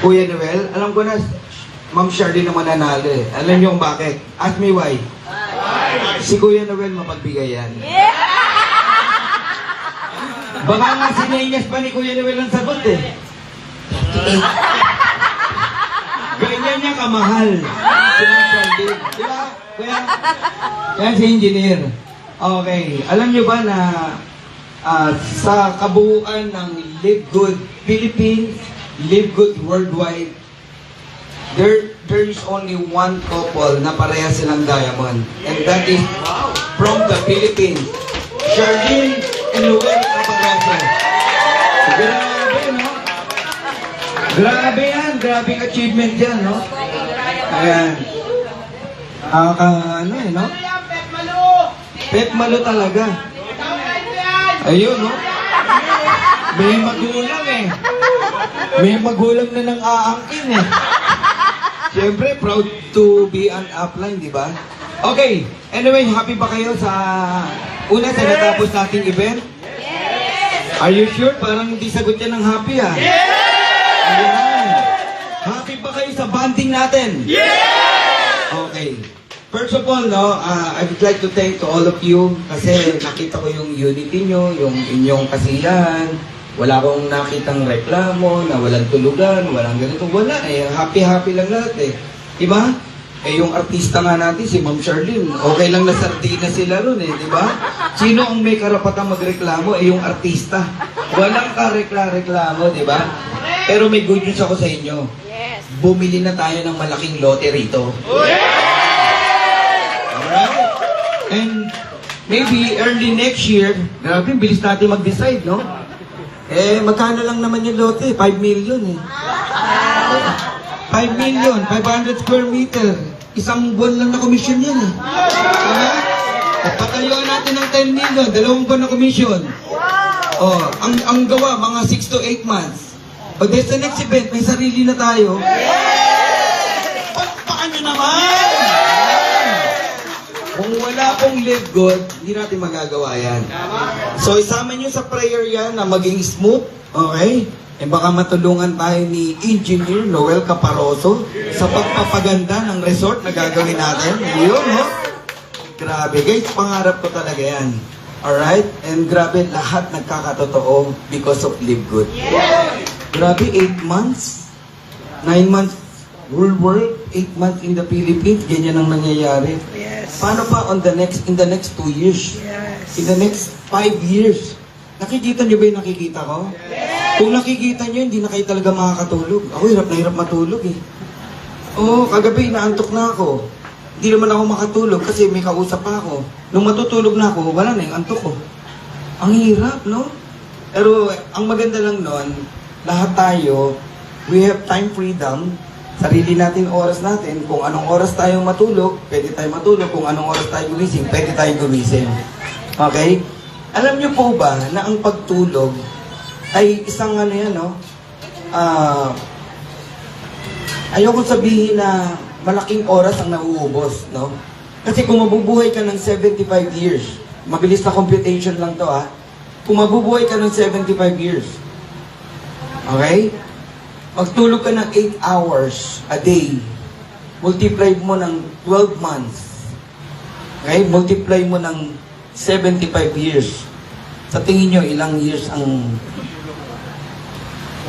Kuya Noel, alam ko na, Ma'am Charlene naman nanalo eh. Alam niyo kung bakit? Ask me why. Si Kuya Noel mapagbigay yan. Baka nga sinenyas pa ni Kuya Noel ang sagot eh. Ganyan niya kamahal. Si Ma'am Charlene. Diba? Kuya? Yan si engineer. Okay. Alam niyo ba na sa kabuuan ng Live Good Philippines, Live Good Worldwide, there is only one couple na pareha silang diamond. And that is from the Philippines. Charlene and Noel Caparraso. Grabe, no? Grabe yan. Grabing achievement yan, no? Ayan. Ano eh, no? Pet Malo talaga. Ayun, no? May magulang eh. May magulang na nang aangkin eh. Siyempre, proud to be an upline, di ba? Okay. Anyway, happy ba kayo sa una sa natapos nating event? Yes! Are you sure? Parang hindi sagot yan ng happy, ah. Yes! Ayan. Happy ba kayo sa bonding natin? Yes! Okay. First of all, no, I would like to thank to all of you kasi nakita ko yung unity nyo, yung inyong kasiyahan. Wala akong nakitang reklamo, na walang tulugan, walang ganito. Wala eh. Happy-happy lang lahat eh. Diba? Eh yung artista nga natin, si Ma'am Charlene, okay lang na sardina sila ron eh. Diba? Sino ang may karapatang magreklamo? Eh yung artista. Walang karekla-reklamo, diba? Pero may good news ako sa inyo. Bumili na tayo ng malaking lote rito. Alright? And maybe early next year, grabe, bilis natin mag-decide, no? Eh, magkano lang naman yung lote? 5 million eh. 5 million, 500 square meter. Isang buwan lang na komisyon yan eh. At patayuan natin ng 10 million, 2 buwan na komisyon. Oh, ang gawa, mga 6 to 8 months. But there's the next event, may sarili na tayo. Pagpakan nyo naman! Kung wala pong live good, hindi natin magagawa yan. So, isama nyo sa prayer yan na maging smooth, okay? Eh baka matulungan tayo ni Engineer Noel Caparraso sa pagpapaganda ng resort na gagawin natin. Yun, no? Grabe, guys, pangarap ko talaga yan. Alright? And grabe, lahat nagkakatotoo because of live good. Grabe, 8 months? 9 months whole world, 8 months in the Philippines, ganyan ang nangyayari. Yes. Paano pa in the next 2 years? Yes. In the next 5 years? Nakikita nyo ba yung nakikita ko? Yes. Kung nakikita nyo, hindi na kayo talaga makakatulog. Ako, hirap na hirap matulog eh. Oo, kagabi, naantok na ako. Hindi naman ako makatulog kasi may kausap pa ako. Nung matutulog na ako, wala na yung antok ko. Ang hirap, no? Pero, ang maganda lang nun, lahat tayo, we have time freedom. Sarili natin oras natin. Kung anong oras tayo matulog, pwede tayo matulog. Kung anong oras tayo gumising, pwede tayo gumising. Okay? Alam niyo po ba na ang pagtulog ay isang ano yan, no? Ayoko sabihin na malaking oras ang nauubos, no? Kasi kung mabubuhay ka ng 75 years, mabilis na computation lang to, ha? Kung mabubuhay ka ng 75 years, okay? Magtulog ka ng 8 hours a day. Multiply mo ng 12 months. Okay? Multiply mo ng 75 years. Sa tingin nyo, ilang years ang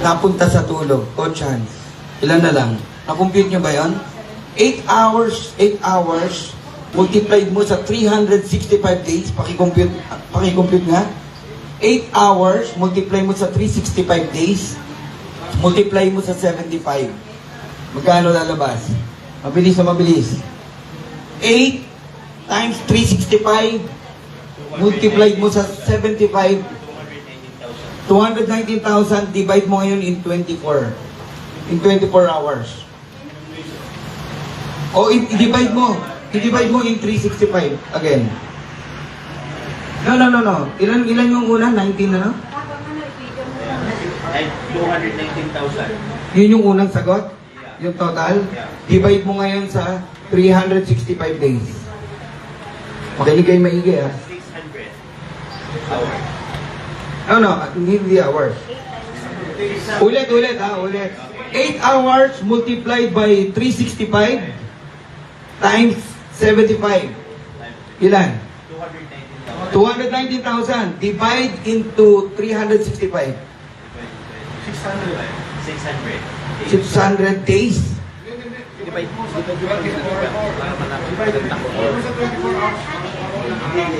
napunta sa tulog? 2 chance. Ilan na lang? Na-compute nyo ba yun? 8 hours, multiplied mo sa 365 days, paki-compute nga. 8 hours, multiply mo sa 365 days, multiply mo sa 75. Magkano lalabas? Mabilis na mabilis. 8 times 365, multiplied mo sa 75, 219,000, divide mo ngayon in 24. In 24 hours. O, i-divide mo. I-divide mo in 365 again. No. Ilan yung una? 19 na, no? 219,000. Yun yung unang sagot? Yung total? Divide mo ngayon sa 365 days. Makinig kayo maigi, ha? 600 hours. No, hindi hours. Ulit, ha? Ulit. 8 hours multiplied by 365 times 75. Ilan? 219,000. Divide into 365. 600 days.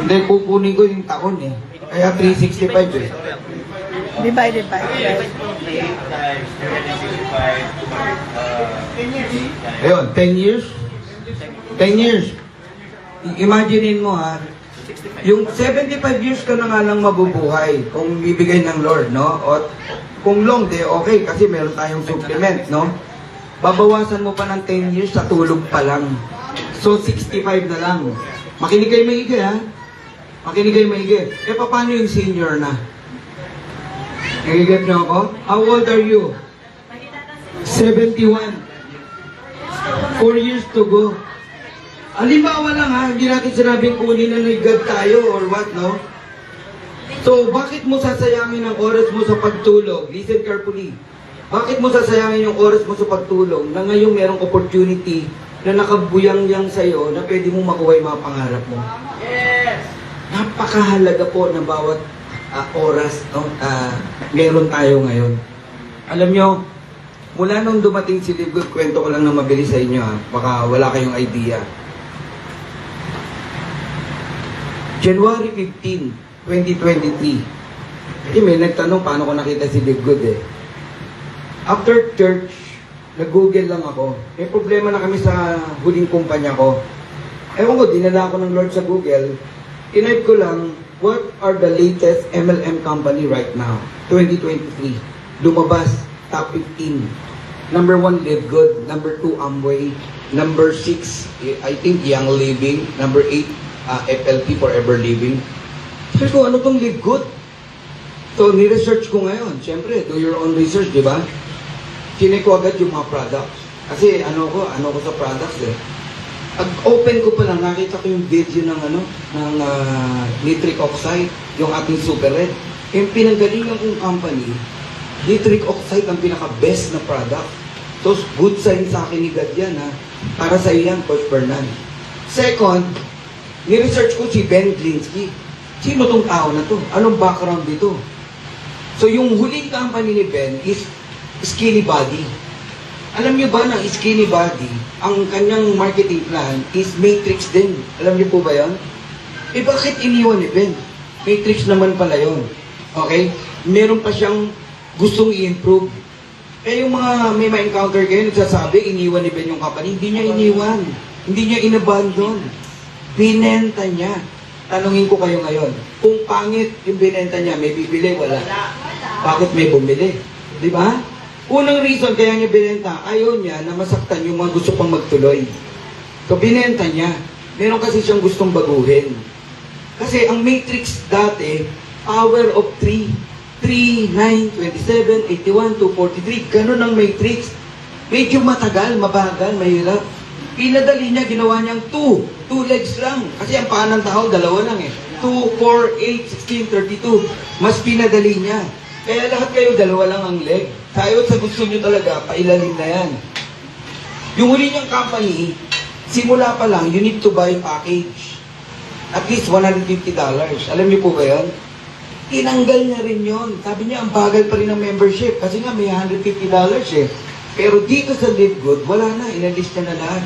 Hindi, kukunin ko yung taon eh. Kaya 365 eh. Divided by 12. Ayun, 10 years. 10 years. Imaginein mo ha, yung 75 years ka na nga lang mabubuhay kung bibigay ng Lord, no? O kung long day, okay, kasi meron tayong supplement, no? Babawasan mo pa ng 10 years sa tulog pa lang. So, 65 na lang. Makinig kayo maigi, ha? Makinig kayo maigi. Eh, paano yung senior na? Nagiget niyo ako? How old are you? 71. 4 years to go. Halimbawa lang ha, hindi natin sinabing kunin na nag-God tayo or what, no? So, bakit mo sasayangin ang oras mo sa pagtulog? Listen carefully. Bakit mo sasayangin yung oras mo sa pagtulog na ngayon merong opportunity na nakabuyang-yang sa'yo na pwede mo makuha yung mga pangarap mo? Yes! Napakahalaga po ng bawat oras, no? Meron tayo ngayon. Alam nyo, mula nung dumating si Libgood, kwento ko lang na mabilis sa inyo ha, baka wala kayong idea. January 15, 2023. Kasi may nagtanong paano ko nakita si Libgood eh. After church, nag-google lang ako. May problema na kami sa huling kumpanya ko. Ewan ko, dinala ako ng Lord sa Google. Type ko lang, what are the latest MLM company right now? 2023. Lumabas, top 15. Number 1, Live Good. Number 2, Amway. Number 6, I think Young Living. Number 8, FLP, Forever Living. Sabi ko, ano tong Live Good? So, ni-research ko ngayon. Siyempre, do your own research, di ba? Sinay ko agad yung mga products. Kasi ano ko sa products eh. Pag-open ko pa lang, nakita ko yung video ng nitric oxide, yung ating Super Red. Yung pinanggalingan kong company, nitric oxide ang pinaka-best na product. So, good sign sa akin ni God yan, ha? Para sa iyan, Coach Fernan. Second, ni-research ko si Ben Glinsky. Sino tong tao na to? Anong background dito? So, yung huling company ni Ben is Skinny Body. Alam niyo ba na Skinny Body, ang kanyang marketing plan is Matrix din. Alam niyo po ba yan? Eh, bakit iniwan ni Ben? Matrix naman pala yon. Okay? Meron pa siyang gustong i-improve. Eh, yung mga may ma-encounter kayo, nagsasabi, iniwan ni Ben yung company. Hindi niya iniwan. Hindi niya inabandon. Binenta niya. Tanungin ko kayo ngayon, kung pangit yung binenta niya, may bibili, wala. Bakit may bumili? Di ba? Unang reason kaya niya binenta, ayaw niya na masaktan yung mga gusto pang magtuloy. So, binenta niya. Meron kasi siyang gustong baguhin. Kasi ang Matrix dati, power of 3. 3, 9, 27, 81, 243. Ganun ang Matrix. Medyo matagal, mabagal, mahirap. Pinadali niya, ginawa niyang 2. 2 legs lang. Kasi ang paa ng tao, dalawa lang eh. 2, 4, 8, 16, 32. Mas pinadali niya. Kaya lahat kayo, dalawa lang ang leg. Tayo sa gusto niyo talaga, pailalim na yan. Yung huli niyang company, simula pa lang, you need to buy package. At least $150. Alam niyo po ba yan? Tinanggal niya rin yon. Sabi niya, ang bagal pa rin ng membership. Kasi nga, may $150 eh. Pero dito sa Live Good, wala na. Inalis niya na lahat.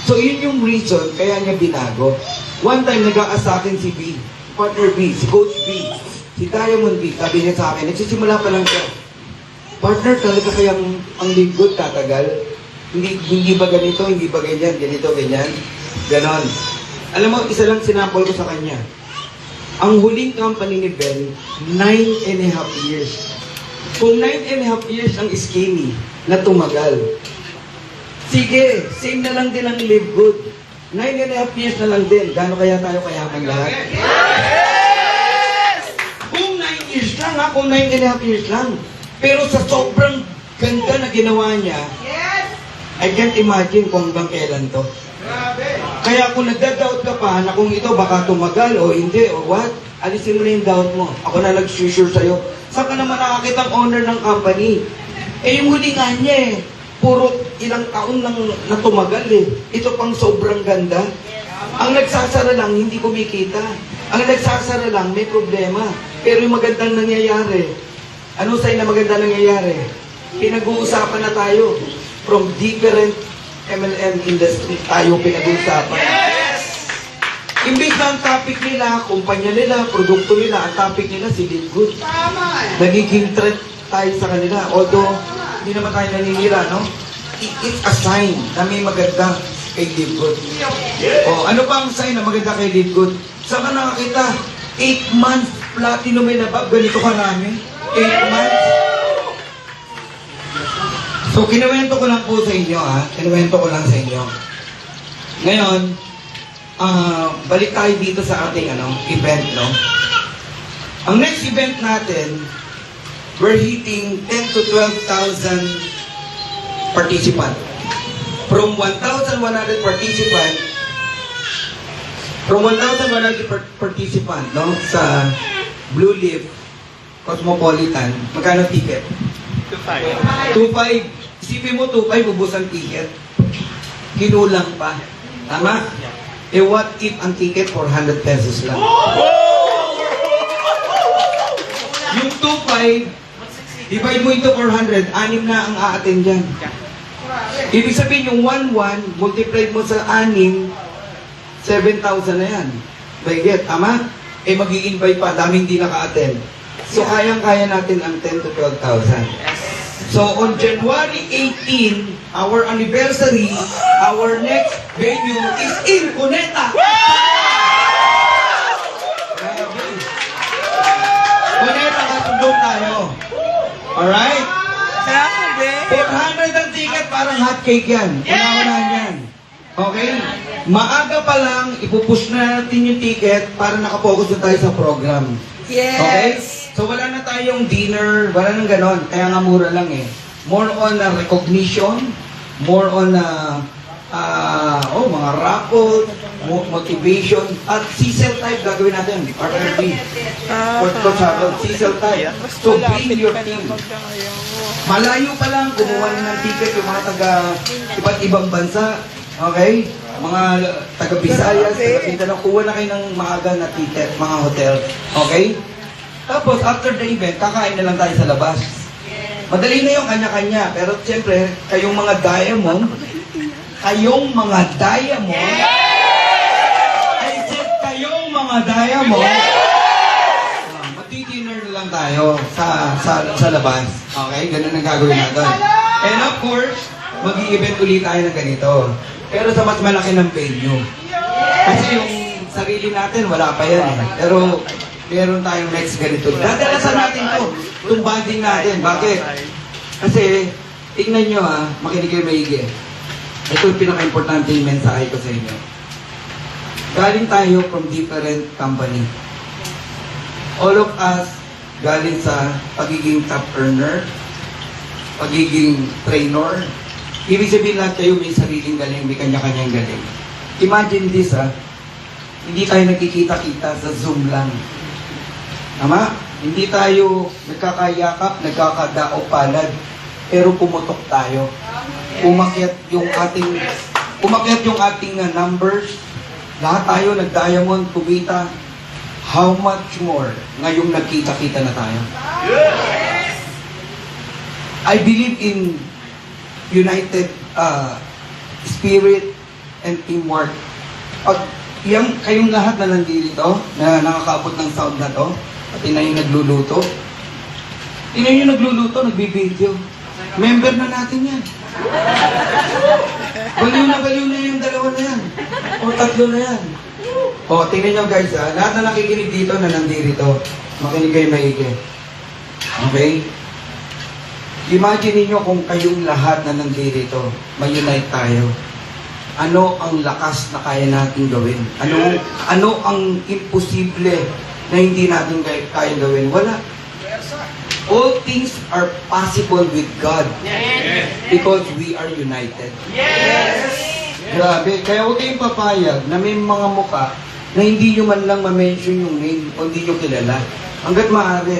So, yun yung reason kaya niya binago. One time, nag-aas sa akin si B, partner B, si Coach B, si Diamond B, sabi niya sa akin, nagsisimula pa lang siya. Partner, talaga kayang ang Live Good tatagal? Hindi ba ganito, hindi ba ganyan, ganito, ganyan? Ganon. Alam mo, isa lang sinample ko sa kanya. Ang huling company ni Ben, 9.5 years. Kung 9.5 years ang Skinny na tumagal, sige, same na lang din ang Live Good. 9.5 years na lang din. Gano'n kaya tayo kayaman lahat? Yes! Kung 9 years lang ha, kung 9.5 years lang. Pero sa sobrang ganda na ginawa niya, yes! I can't imagine kung hanggang kailan to. Kaya kung nagda-doubt ka pa na kung ito baka tumagal o hindi o what, alisin mo na yung doubt mo. Ako na nag-sure sa'yo. Saan ka naman nakakita ang owner ng company? Eh yung huli nga niya eh. puro ilang taon lang na tumagal eh. Ito pang sobrang ganda. Ang nagsasara lang, hindi kumikita. Ang nagsasara lang, may problema. Pero yung magandang nangyayari, ano sa'yo na maganda nangyayari? Pinag-uusapan na tayo. From different MLM industry, tayo pinag-uusapan. Imbis na ang topic nila, kumpanya nila, produkto nila, ang topic nila si Lidgood. Nagiging threat tayo sa kanila. Although, hindi naman tayo naninira, no? It's a sign na may maganda kay Lidgood. O, ano pa ang sign na maganda kay Lidgood? Saan ka nakakita? 8 months platinum may nabab. Ganito karami. 8 months. So, kinuwento ko lang po sa inyo, ha? Kinuwento ko lang sa inyo. Ngayon, balik tayo dito sa ating event, no? Ang next event natin, we're hitting 10 to 12,000 participants. From 1,100 participants, no, sa Blue Leaf Cosmopolitan, magkano ticket? 2.5. Isipin mo 2.5, ubos ang ticket. Kinulang pa. Tama? Eh what if ang ticket 400 pesos lang? Yung 2.5, divide mo into 400, 6 na ang a-attend dyan. Ibig sabihin yung 1.1, multiply mo sa 6, 7,000 na yan. By get, tama? Eh mag-i-invite pa, daming di naka-attend. So kayang-kaya natin ang 10 to 12,000. So on January 18, our anniversary, our next venue is in Cuneta. Cuneta, katundong tayo. Alright? 400 ang ticket, parang hot cake yan. Una-unahan yan. Okay? Maaga pa lang, ipupush na natin yung ticket para nakapokus na tayo sa program. Yes! Okay? So wala na tayong dinner, wala nang ganon. Kaya nga mura lang eh. More on recognition, more on mga raffle, motivation, at CSEL type gagawin natin. RRB. CSEL type. So bring your team. Malayo pa lang, kumuha na ng ticket yung mga taga iba't ibang bansa. Okay? Mga taga Visayas, taga Mindanao, kuha na kayo ng maaga na ticket, mga hotel. Okay? Tapos, after the event, kakain na lang tayo sa labas. Madali na yung kanya-kanya. Pero, siyempre, kayong mga diamond, I said, kayong mga diamond, magdi-dinner na lang tayo sa labas. Okay? Ganun ang gagawin natin. And of course, mag-i-event ulit tayo ng ganito. Pero sa mas malaki ng venue. Kasi yung sarili natin, wala pa yan eh. Pero, meron tayong next ganito. Dadalasan natin to. Itong bonding natin. Bakit? Kasi, tingnan nyo makinig kayo maigi. Ito yung pinaka-importante yung mensahe ko sa inyo. Galing tayo from different company. All of us galing sa pagiging top earner, pagiging trainer. Ibig sabihin lahat kayo may sariling galing, may kanya-kanyang galing. Imagine this hindi tayo nagkikita-kita sa Zoom lang. Tama? Hindi tayo nagkakayakap, nagkakadao palad, pero pumutok tayo. Umakyat yung ating numbers. Lahat tayo nag-diamond, kumita. How much more ngayong nagkita-kita na tayo? Yes! I believe in united spirit and teamwork. Pag kayong lahat na nandito, na nakakaabot ng sound na to, pati na yung nagluluto. Tingnan yung nagluluto, nagbibideo. Member na natin yan. Baliw na yung dalawa na yan. O tatlo na yan. O, tingnan nyo guys lahat na nakikinig dito na nandito, makinig kayo maigi. Okay? Imagine niyo kung kayong lahat na nandito, may-unite tayo. Ano ang lakas na kaya natin gawin? Ano ang imposible na hindi natin kaya gawin? Wala. All things are possible with God. Yes. Because we are united. Yes. Grabe. Kaya huwag kayong papayag na may mga muka na hindi nyo man lang ma-mention yung name o hindi nyo kilala. Hanggat maaari.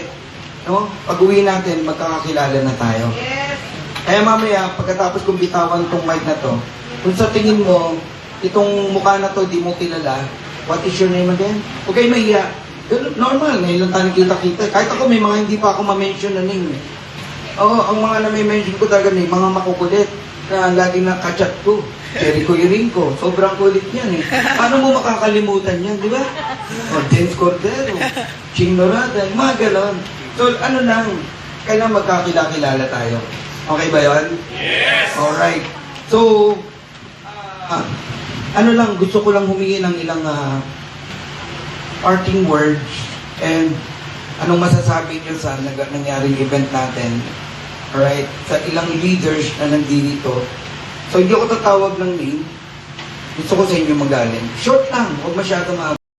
No? Pag uwi natin, magkakakilala na tayo. Yes. Kaya mamaya, pagkatapos kong bitawan tong mic na to, kung sa tingin mo, itong mukha na to, di mo kilala, what is your name again? Huwag kayo mahiya. Ganun, normal, ngayon lang tayo kita-kita. Kahit ako, may mga hindi pa ako ma-mention na name. Oo, ang mga na may mention ko talaga may mga makukulit na lagi na kachat ko. Jericho Irinco, sobrang kulit yan eh. Paano mo makakalimutan yan, di ba? O, James Cordero, Ching Norada, mga galon. So, ano lang, kailangan magkakilala tayo. Okay ba yun? Yes! Alright. So, ano lang, gusto ko lang humingi ng ilang parting words and anong masasabi niyo sa nangyaring event natin. Alright? Sa ilang leaders na nandito. So, hindi ako tatawag ng name. Gusto ko sa inyo magaling. Short lang, huwag masyadong